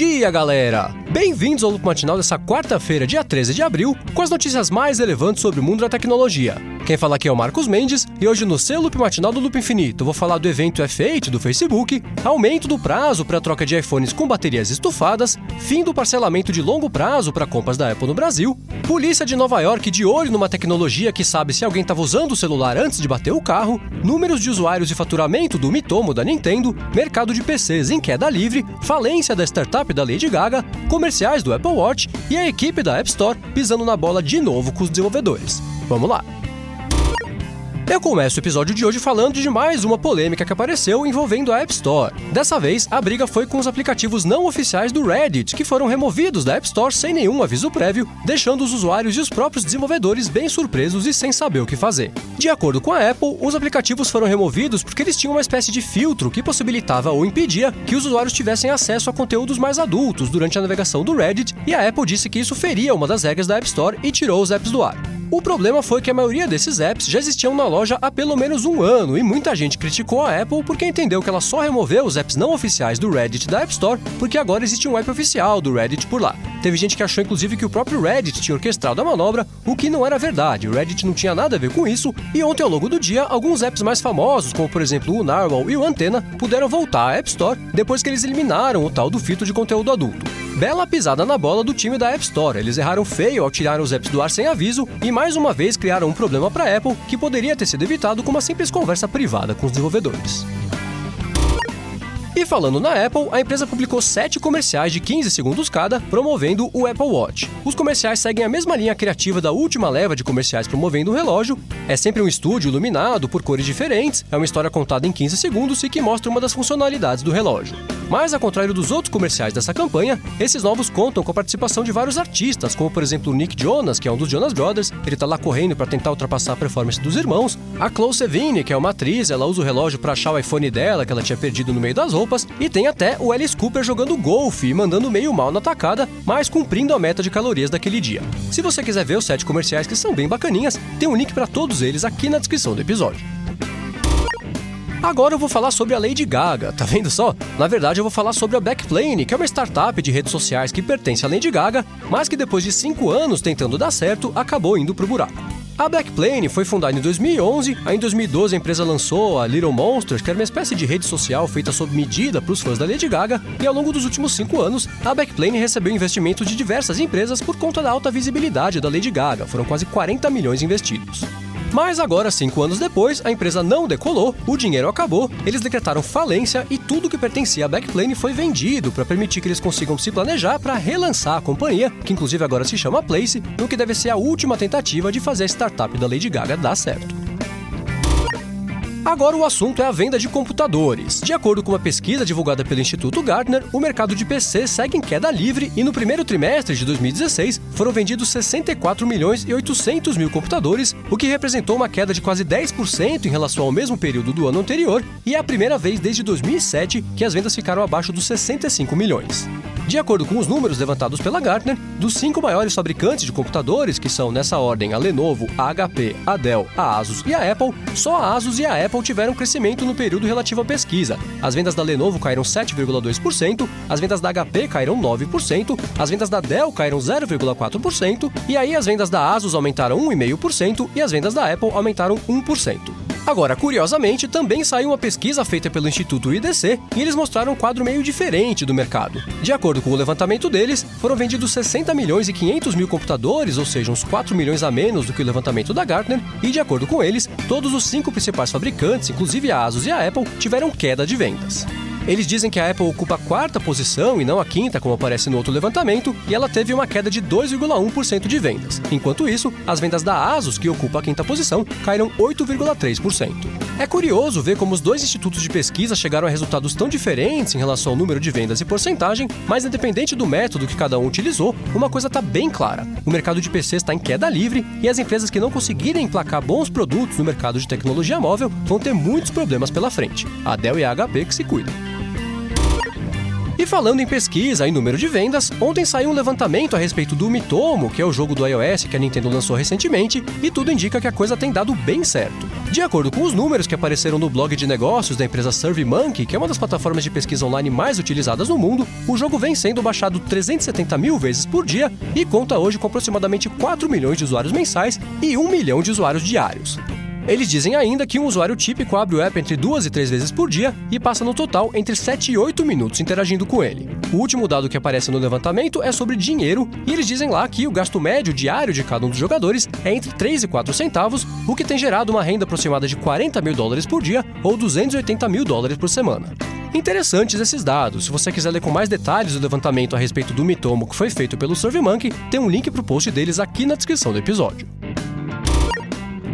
dia, galera! Bem-vindos ao Loop Matinal dessa quarta-feira, dia 13 de abril, com as notícias mais relevantes sobre o mundo da tecnologia. Quem fala aqui é o Marcos Mendes, e hoje no seu Loop Matinal do Loop Infinito vou falar do evento F8 do Facebook, aumento do prazo para a troca de iPhones com baterias estufadas, fim do parcelamento de longo prazo para compras da Apple no Brasil, polícia de Nova York de olho numa tecnologia que sabe se alguém estava usando o celular antes de bater o carro, números de usuários e faturamento do Mitomo da Nintendo, mercado de PCs em queda livre, falência da startup da Lady Gaga, comerciais do Apple Watch e a equipe da App Store pisando na bola de novo com os desenvolvedores. Vamos lá! Eu começo o episódio de hoje falando de mais uma polêmica que apareceu envolvendo a App Store. Dessa vez, a briga foi com os aplicativos não oficiais do Reddit, que foram removidos da App Store sem nenhum aviso prévio, deixando os usuários e os próprios desenvolvedores bem surpresos e sem saber o que fazer. De acordo com a Apple, os aplicativos foram removidos porque eles tinham uma espécie de filtro que possibilitava ou impedia que os usuários tivessem acesso a conteúdos mais adultos durante a navegação do Reddit, e a Apple disse que isso feria uma das regras da App Store e tirou os apps do ar. O problema foi que a maioria desses apps já existiam na loja há pelo menos um ano e muita gente criticou a Apple porque entendeu que ela só removeu os apps não oficiais do Reddit da App Store porque agora existe um app oficial do Reddit por lá. Teve gente que achou inclusive que o próprio Reddit tinha orquestrado a manobra, o que não era verdade, o Reddit não tinha nada a ver com isso, e ontem ao longo do dia, alguns apps mais famosos, como por exemplo o Narwhal e o Antenna, puderam voltar à App Store depois que eles eliminaram o tal do filtro de conteúdo adulto. Bela pisada na bola do time da App Store, eles erraram feio ao tirar os apps do ar sem aviso e mais uma vez criaram um problema para a Apple que poderia ter sido evitado com uma simples conversa privada com os desenvolvedores. E falando na Apple, a empresa publicou 7 comerciais de 15 segundos cada, promovendo o Apple Watch. Os comerciais seguem a mesma linha criativa da última leva de comerciais promovendo o relógio. É sempre um estúdio iluminado por cores diferentes, é uma história contada em 15 segundos e que mostra uma das funcionalidades do relógio. Mas, ao contrário dos outros comerciais dessa campanha, esses novos contam com a participação de vários artistas, como por exemplo o Nick Jonas, que é um dos Jonas Brothers, ele tá lá correndo para tentar ultrapassar a performance dos irmãos, a Chloe Sevigny, que é uma atriz, ela usa o relógio para achar o iPhone dela, que ela tinha perdido no meio das roupas, e tem até o Alice Cooper jogando golfe e mandando meio mal na tacada, mas cumprindo a meta de calorias daquele dia. Se você quiser ver os 7 comerciais que são bem bacaninhas, tem um link para todos eles aqui na descrição do episódio. Agora eu vou falar sobre a Lady Gaga, tá vendo só? Na verdade eu vou falar sobre a Backplane, que é uma startup de redes sociais que pertence à Lady Gaga, mas que depois de 5 anos tentando dar certo, acabou indo pro buraco. A Backplane foi fundada em 2011, aí em 2012 a empresa lançou a Little Monsters, que era uma espécie de rede social feita sob medida para os fãs da Lady Gaga, e ao longo dos últimos 5 anos, a Backplane recebeu investimentos de diversas empresas por conta da alta visibilidade da Lady Gaga, foram quase 40 milhões investidos. Mas agora, 5 anos depois, a empresa não decolou, o dinheiro acabou, eles decretaram falência e tudo que pertencia à Backplane foi vendido para permitir que eles consigam se planejar para relançar a companhia, que inclusive agora se chama Place, no que deve ser a última tentativa de fazer a startup da Lady Gaga dar certo. Agora o assunto é a venda de computadores. De acordo com uma pesquisa divulgada pelo Instituto Gartner, o mercado de PC segue em queda livre e no primeiro trimestre de 2016 foram vendidos 64 milhões e 800 mil computadores, o que representou uma queda de quase 10% em relação ao mesmo período do ano anterior, e é a primeira vez desde 2007 que as vendas ficaram abaixo dos 65 milhões. De acordo com os números levantados pela Gartner, dos 5 maiores fabricantes de computadores, que são nessa ordem a Lenovo, a HP, a Dell, a Asus e a Apple, só a Asus e a Apple tiveram crescimento no período relativo à pesquisa. As vendas da Lenovo caíram 7,2%, as vendas da HP caíram 9%, as vendas da Dell caíram 0,4%, e aí as vendas da Asus aumentaram 1,5% e as vendas da Apple aumentaram 1%. Agora, curiosamente, também saiu uma pesquisa feita pelo Instituto IDC e eles mostraram um quadro meio diferente do mercado. De acordo com o levantamento deles, foram vendidos 60 milhões e 500 mil computadores, ou seja, uns 4 milhões a menos do que o levantamento da Gartner, e de acordo com eles, todos os 5 principais fabricantes, inclusive a Asus e a Apple, tiveram queda de vendas. Eles dizem que a Apple ocupa a 4ª posição e não a 5ª, como aparece no outro levantamento, e ela teve uma queda de 2,1% de vendas. Enquanto isso, as vendas da Asus, que ocupa a 5ª posição, caíram 8,3%. É curioso ver como os dois institutos de pesquisa chegaram a resultados tão diferentes em relação ao número de vendas e porcentagem, mas independente do método que cada um utilizou, uma coisa está bem clara. O mercado de PCs está em queda livre e as empresas que não conseguirem emplacar bons produtos no mercado de tecnologia móvel vão ter muitos problemas pela frente. A Dell e a HP que se cuidam. E falando em pesquisa e número de vendas, ontem saiu um levantamento a respeito do Miitomo, que é o jogo do iOS que a Nintendo lançou recentemente, e tudo indica que a coisa tem dado bem certo. De acordo com os números que apareceram no blog de negócios da empresa SurveyMonkey, que é uma das plataformas de pesquisa online mais utilizadas no mundo, o jogo vem sendo baixado 370 mil vezes por dia e conta hoje com aproximadamente 4 milhões de usuários mensais e 1 milhão de usuários diários. Eles dizem ainda que um usuário típico abre o app entre 2 e 3 vezes por dia e passa no total entre 7 e 8 minutos interagindo com ele. O último dado que aparece no levantamento é sobre dinheiro, e eles dizem lá que o gasto médio diário de cada um dos jogadores é entre 3 e 4 centavos, o que tem gerado uma renda aproximada de 40 mil dólares por dia ou 280 mil dólares por semana. Interessantes esses dados. Se você quiser ler com mais detalhes o levantamento a respeito do Miitomo que foi feito pelo SurveyMonkey, tem um link para o post deles aqui na descrição do episódio.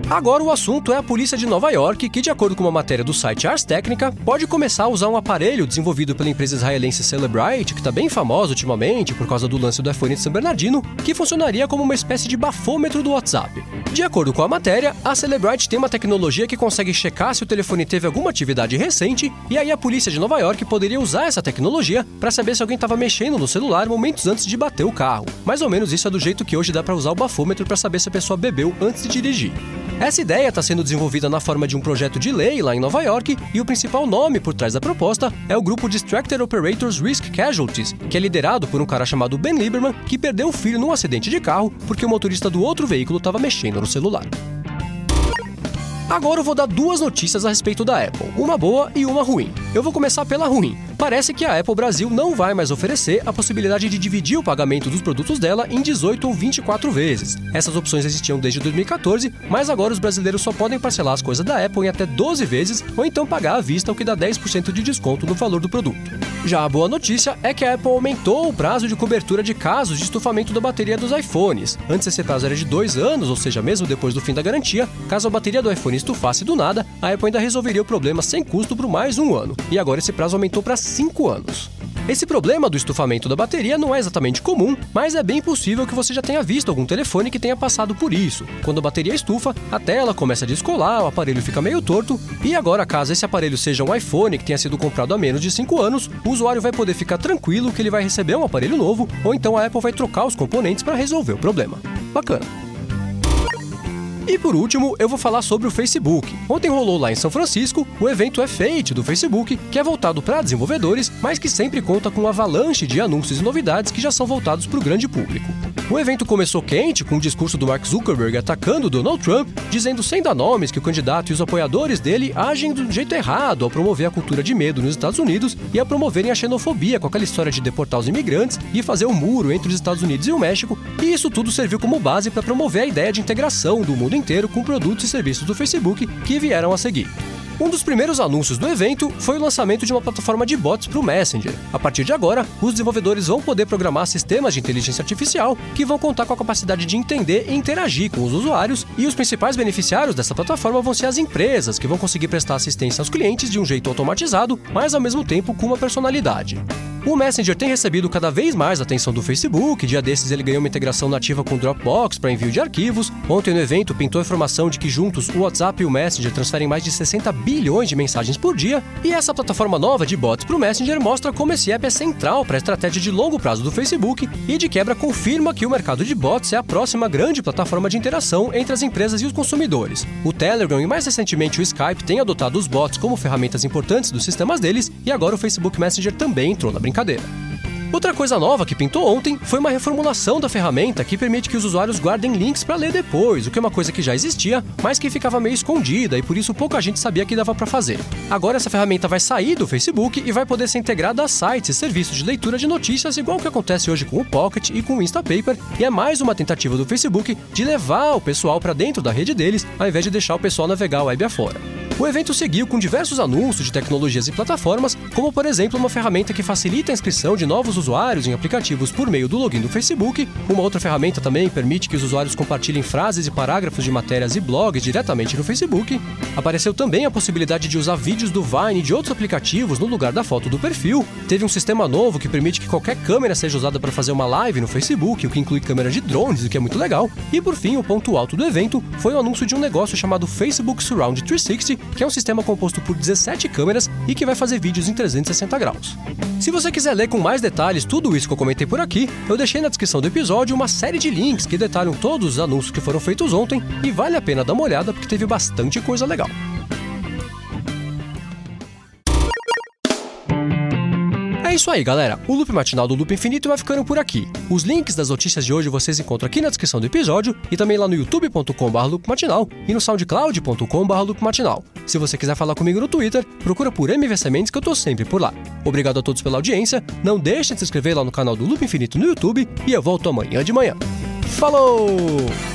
Agora o assunto é a polícia de Nova York, que de acordo com uma matéria do site Ars Technica, pode começar a usar um aparelho desenvolvido pela empresa israelense Cellebrite, que está bem famosa ultimamente por causa do lance do iPhone de San Bernardino, que funcionaria como uma espécie de bafômetro do WhatsApp. De acordo com a matéria, a Cellebrite tem uma tecnologia que consegue checar se o telefone teve alguma atividade recente, e aí a polícia de Nova York poderia usar essa tecnologia para saber se alguém estava mexendo no celular momentos antes de bater o carro. Mais ou menos isso é do jeito que hoje dá para usar o bafômetro para saber se a pessoa bebeu antes de dirigir. Essa ideia está sendo desenvolvida na forma de um projeto de lei lá em Nova York, e o principal nome por trás da proposta é o grupo Distracted Operators Risk Casualties, que é liderado por um cara chamado Ben Lieberman, que perdeu o filho num acidente de carro porque o motorista do outro veículo estava mexendo no celular. Agora eu vou dar duas notícias a respeito da Apple, uma boa e uma ruim. Eu vou começar pela ruim. Parece que a Apple Brasil não vai mais oferecer a possibilidade de dividir o pagamento dos produtos dela em 18 ou 24 vezes. Essas opções existiam desde 2014, mas agora os brasileiros só podem parcelar as coisas da Apple em até 12 vezes ou então pagar à vista, o que dá 10% de desconto no valor do produto. Já a boa notícia é que a Apple aumentou o prazo de cobertura de casos de estufamento da bateria dos iPhones. Antes esse prazo era de 2 anos, ou seja, mesmo depois do fim da garantia, caso a bateria do iPhone estufasse do nada, a Apple ainda resolveria o problema sem custo por mais 1 ano. E agora esse prazo aumentou para 5 anos. Esse problema do estufamento da bateria não é exatamente comum, mas é bem possível que você já tenha visto algum telefone que tenha passado por isso. Quando a bateria estufa, a tela começa a descolar, o aparelho fica meio torto, e agora, caso esse aparelho seja um iPhone que tenha sido comprado há menos de 5 anos, o usuário vai poder ficar tranquilo que ele vai receber um aparelho novo, ou então a Apple vai trocar os componentes para resolver o problema. Bacana. E por último, eu vou falar sobre o Facebook. Ontem rolou lá em São Francisco o evento F8 do Facebook, que é voltado para desenvolvedores, mas que sempre conta com uma avalanche de anúncios e novidades que já são voltados para o grande público. O evento começou quente com o discurso do Mark Zuckerberg atacando Donald Trump, dizendo sem dar nomes que o candidato e os apoiadores dele agem do jeito errado ao promover a cultura de medo nos Estados Unidos e a promoverem a xenofobia com aquela história de deportar os imigrantes e fazer um muro entre os Estados Unidos e o México, e isso tudo serviu como base para promover a ideia de integração do mundo inteiro com produtos e serviços do Facebook que vieram a seguir. Um dos primeiros anúncios do evento foi o lançamento de uma plataforma de bots para o Messenger. A partir de agora, os desenvolvedores vão poder programar sistemas de inteligência artificial que vão contar com a capacidade de entender e interagir com os usuários, e os principais beneficiários dessa plataforma vão ser as empresas, que vão conseguir prestar assistência aos clientes de um jeito automatizado, mas ao mesmo tempo com uma personalidade. O Messenger tem recebido cada vez mais atenção do Facebook. Dia desses ele ganhou uma integração nativa com o Dropbox para envio de arquivos. Ontem no evento pintou a informação de que juntos o WhatsApp e o Messenger transferem mais de 60 bilhões de mensagens por dia. E essa plataforma nova de bots para o Messenger mostra como esse app é central para a estratégia de longo prazo do Facebook e de quebra confirma que o mercado de bots é a próxima grande plataforma de interação entre as empresas e os consumidores. O Telegram e mais recentemente o Skype têm adotado os bots como ferramentas importantes dos sistemas deles, e agora o Facebook Messenger também entrou na brincadeira. Outra coisa nova que pintou ontem foi uma reformulação da ferramenta que permite que os usuários guardem links para ler depois, o que é uma coisa que já existia, mas que ficava meio escondida e por isso pouca gente sabia que dava para fazer. Agora essa ferramenta vai sair do Facebook e vai poder ser integrada a sites e serviços de leitura de notícias, igual que acontece hoje com o Pocket e com o Instapaper, e é mais uma tentativa do Facebook de levar o pessoal para dentro da rede deles, ao invés de deixar o pessoal navegar a web afora. O evento seguiu com diversos anúncios de tecnologias e plataformas, como por exemplo uma ferramenta que facilita a inscrição de novos usuários em aplicativos por meio do login do Facebook. Uma outra ferramenta também permite que os usuários compartilhem frases e parágrafos de matérias e blogs diretamente no Facebook. Apareceu também a possibilidade de usar vídeos do Vine e de outros aplicativos no lugar da foto do perfil. Teve um sistema novo que permite que qualquer câmera seja usada para fazer uma live no Facebook, o que inclui câmeras de drones, o que é muito legal. E por fim, o ponto alto do evento foi o anúncio de um negócio chamado Facebook Surround 360, Lente, que é um sistema composto por 17 câmeras e que vai fazer vídeos em 360 graus. Se você quiser ler com mais detalhes tudo isso que eu comentei por aqui, eu deixei na descrição do episódio uma série de links que detalham todos os anúncios que foram feitos ontem e vale a pena dar uma olhada porque teve bastante coisa legal. É isso aí, galera. O Loop Matinal do Loop Infinito vai ficando por aqui. Os links das notícias de hoje vocês encontram aqui na descrição do episódio e também lá no youtube.com/loopmatinal e no soundcloud.com/loopmatinal. Se você quiser falar comigo no Twitter, procura por MVC Mendes que eu tô sempre por lá. Obrigado a todos pela audiência, não deixem de se inscrever lá no canal do Loop Infinito no YouTube e eu volto amanhã de manhã. Falou!